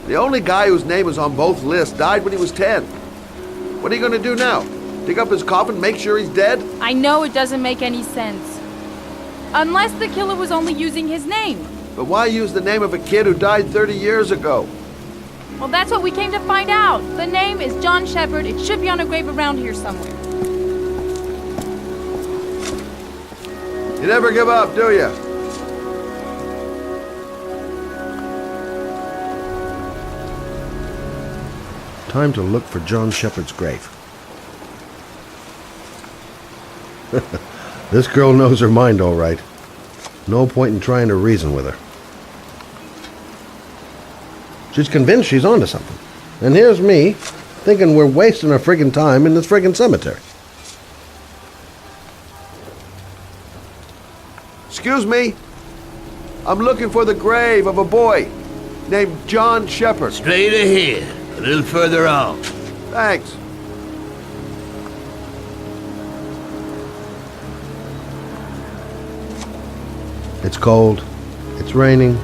The only guy whose name is on both lists died when he was 10. What are you going to do now? Dig up his coffin, make sure he's dead? I know it doesn't make any sense. Unless the killer was only using his name. But why use the name of a kid who died 30 years ago? Well, that's what we came to find out. The name is John Shepard. It should be on a grave around here somewhere. You never give up, do you? Time to look for John Shepard's grave. This girl knows her mind all right. No point in trying to reason with her. She's convinced she's onto something. And here's me, thinking we're wasting our friggin' time in this friggin' cemetery. Excuse me. I'm looking for the grave of a boy named John Shepard. Straight ahead, a little further on. Thanks. It's cold. It's raining.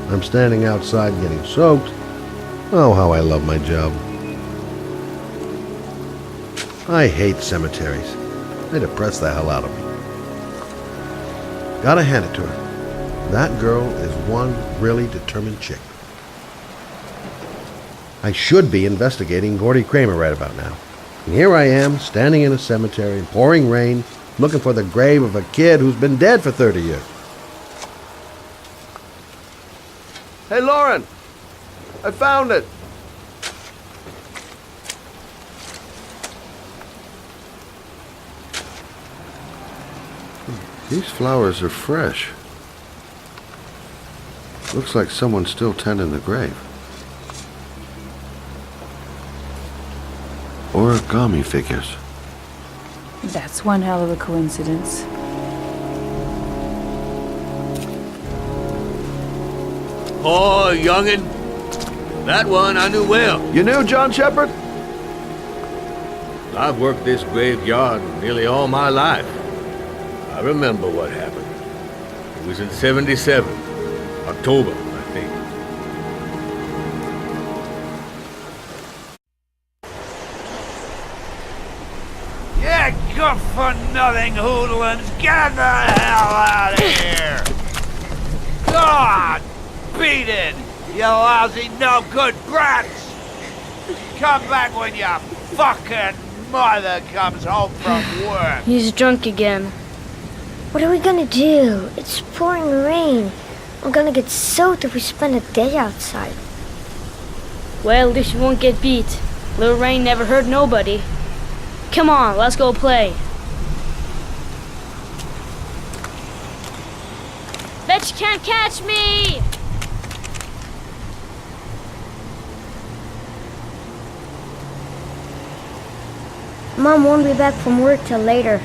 I'm standing outside getting soaked. Oh, how I love my job. I hate cemeteries. They depress the hell out of me. Gotta hand it to her. That girl is one really determined chick. I should be investigating Gordy Kramer right about now. And here I am, standing in a cemetery in pouring rain, looking for the grave of a kid who's been dead for 30 years. Hey, Lauren! I found it! These flowers are fresh. Looks like someone's still tending the grave. Origami figures. That's one hell of a coincidence. Oh, youngin'. That one I knew well. You knew John Shepard? I've worked this graveyard nearly all my life. I remember what happened. It was in 77. October, I think. Yeah, good-for-nothing hoodlums, get the hell out of here! God, beat it, you lousy no-good brats! Come back when your fucking mother comes home from work. He's drunk again. What are we gonna do? It's pouring rain. We're gonna get soaked if we spend a day outside. Well, at least we won't get beat. Little rain never hurt nobody. Come on, let's go play. Bet you can't catch me! Mom won't be back from work till later.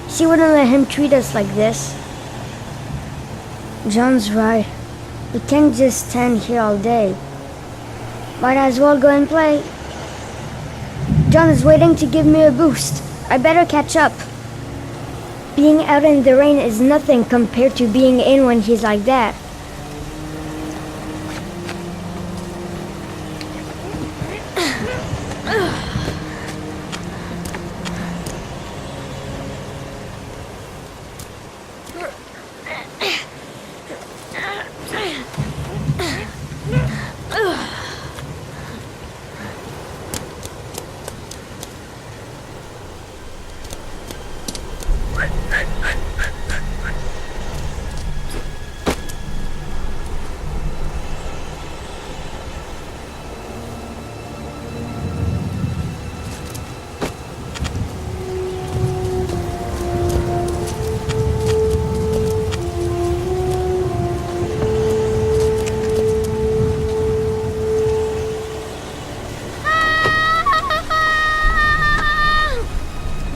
She wouldn't let him treat us like this. John's right. We can't just stand here all day. Might as well go and play. John is waiting to give me a boost. I better catch up. Being out in the rain is nothing compared to being in when he's like that.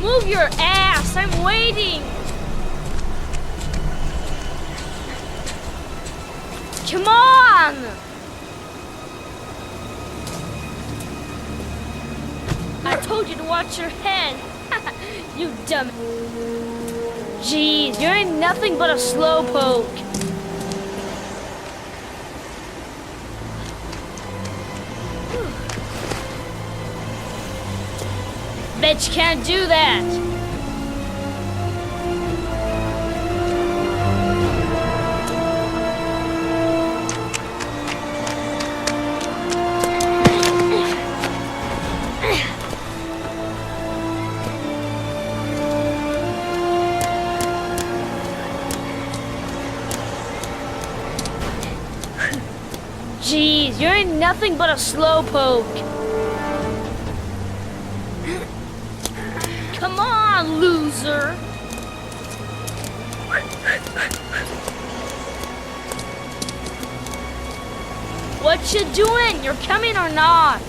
Move your ass! I'm waiting! Come on! I told you to watch your head! You dumb... Jeez, you ain't nothing but a slowpoke. But you can't do that. Jeez, you ain't nothing but a slowpoke. Come on, loser. What you doing? You're coming or not?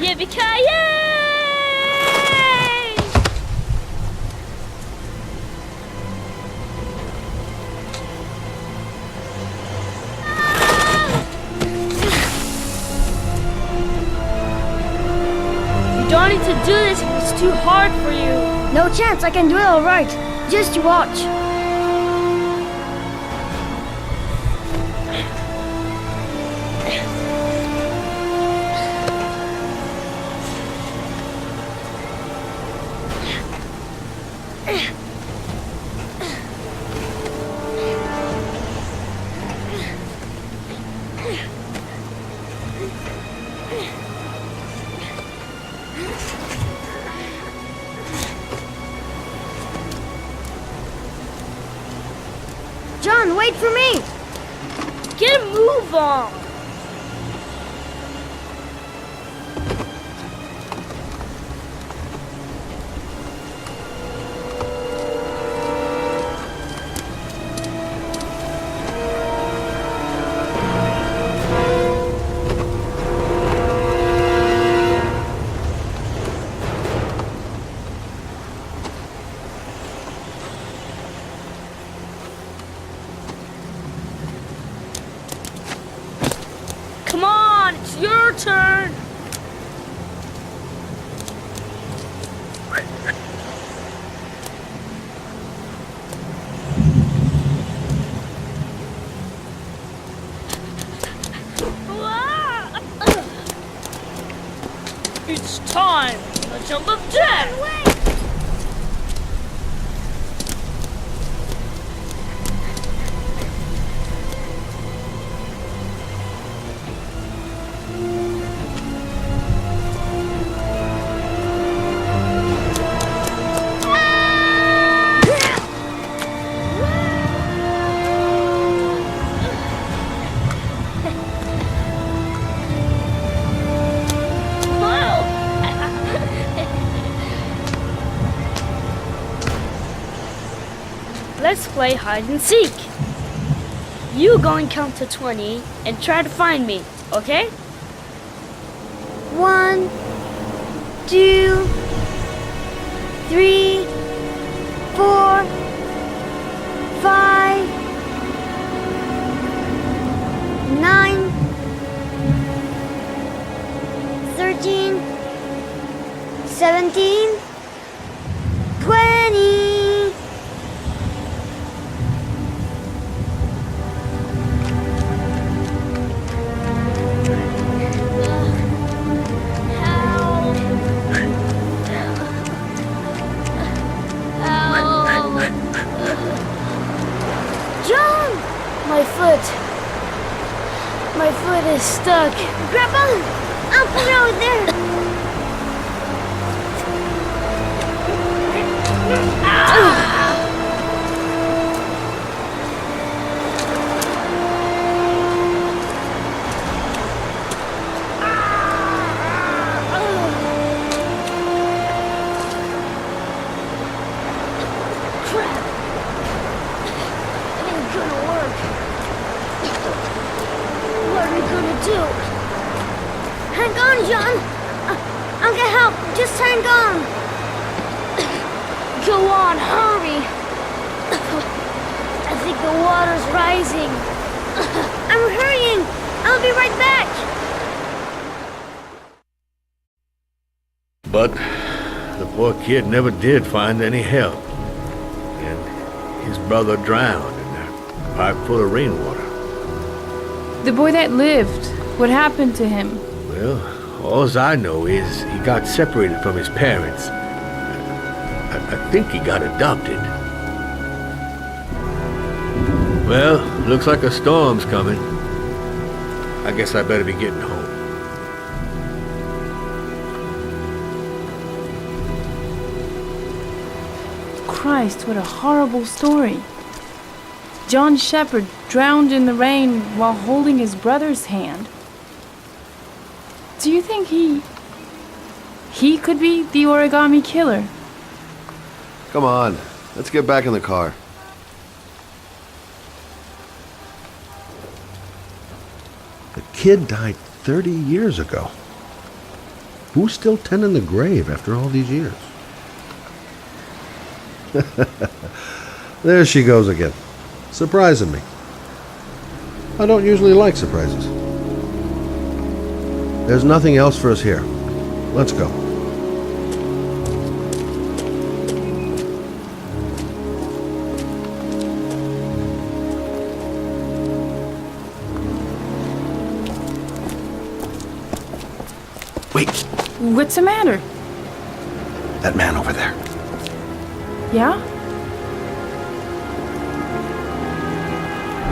Yippee-ki-yay! You don't need to do this if it's too hard for you. No chance, I can do it all right. Just you watch. John, wait for me! Get a move on! Come on, it's your turn! It's time for the jump of death! Let's play hide and seek. You go and count to 20 and try to find me, okay? 1, 2, 3, 4, 5, 9, 13, 17, 20. John! My foot is stuck. Grandpa, I'll put it over there. just turned on. Go on, hurry! I think the water's rising. I'm hurrying. I'll be right back. But the poor kid never did find any help. And his brother drowned in a pipe full of rainwater. The boy that lived, what happened to him? Well, all I know is he got separated from his parents. I think he got adopted. Well, looks like a storm's coming. I guess I better be getting home. Christ, what a horrible story. John Shepherd drowned in the rain while holding his brother's hand. Do you think he could be the origami killer? Come on, let's get back in the car. The kid died 30 years ago. Who's still tending the grave after all these years? There she goes again, surprising me. I don't usually like surprises. There's nothing else for us here. Let's go. Wait, What's the matter? that man over there. Yeah?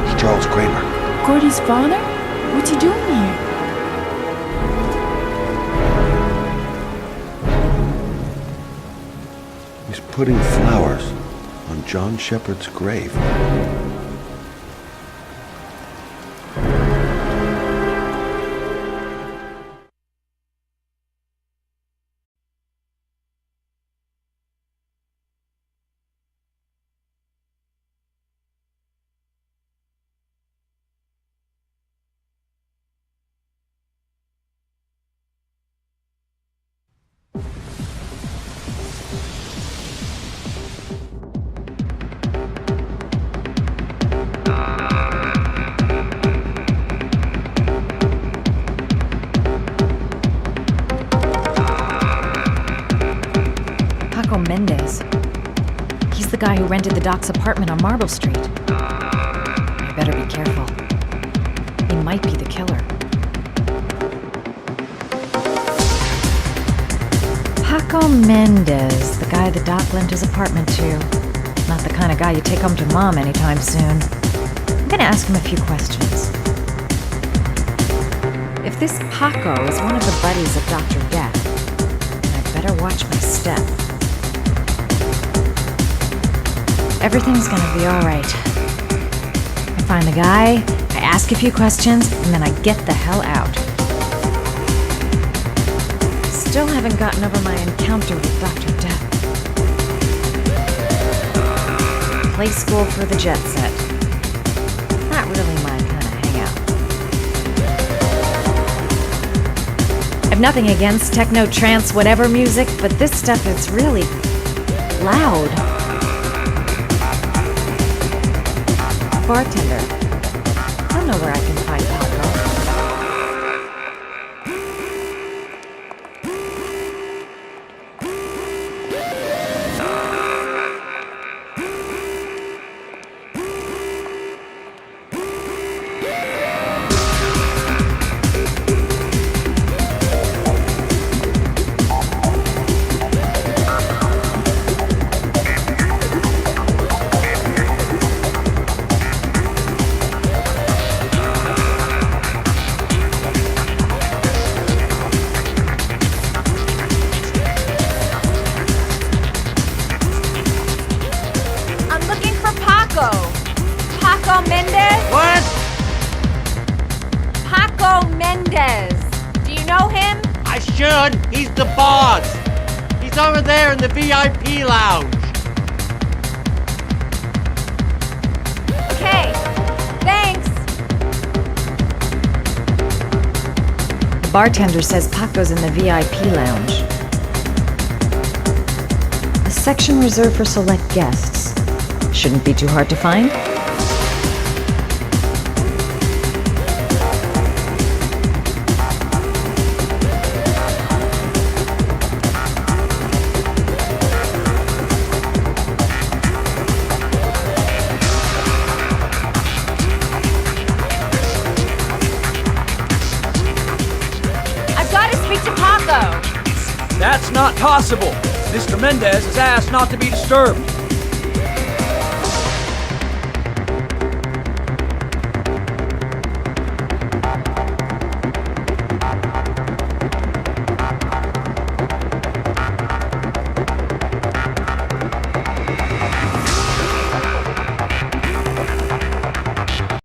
It's Charles Kramer. Gordy's father? What's he doing here? He's putting flowers on John Shepherd's grave. Mendez. He's the guy who rented the Doc's apartment on Marble Street. I better be careful. He might be the killer. Paco Mendez, the guy the Doc lent his apartment to. Not the kind of guy you take home to Mom anytime soon. I'm gonna ask him a few questions. If this Paco is one of the buddies of Dr. Death, then I better watch my step. Everything's gonna be alright. I find the guy, I ask a few questions, and then I get the hell out. Still haven't gotten over my encounter with Dr. Death. Play school for the jet set. Not really my kind of hangout. I've nothing against techno, trance, whatever music, but this stuff is really loud. Bartender. I don't know where I can find Paco. Paco Mendez? What? Paco Mendez. Do you know him? I should. He's the boss. He's over there in the VIP lounge. Okay. Thanks. The bartender says Paco's in the VIP lounge. Section reserved for select guests. Shouldn't be too hard to find. I've got to speak to Paco. That's not possible. Mr. Mendez has asked not to be disturbed.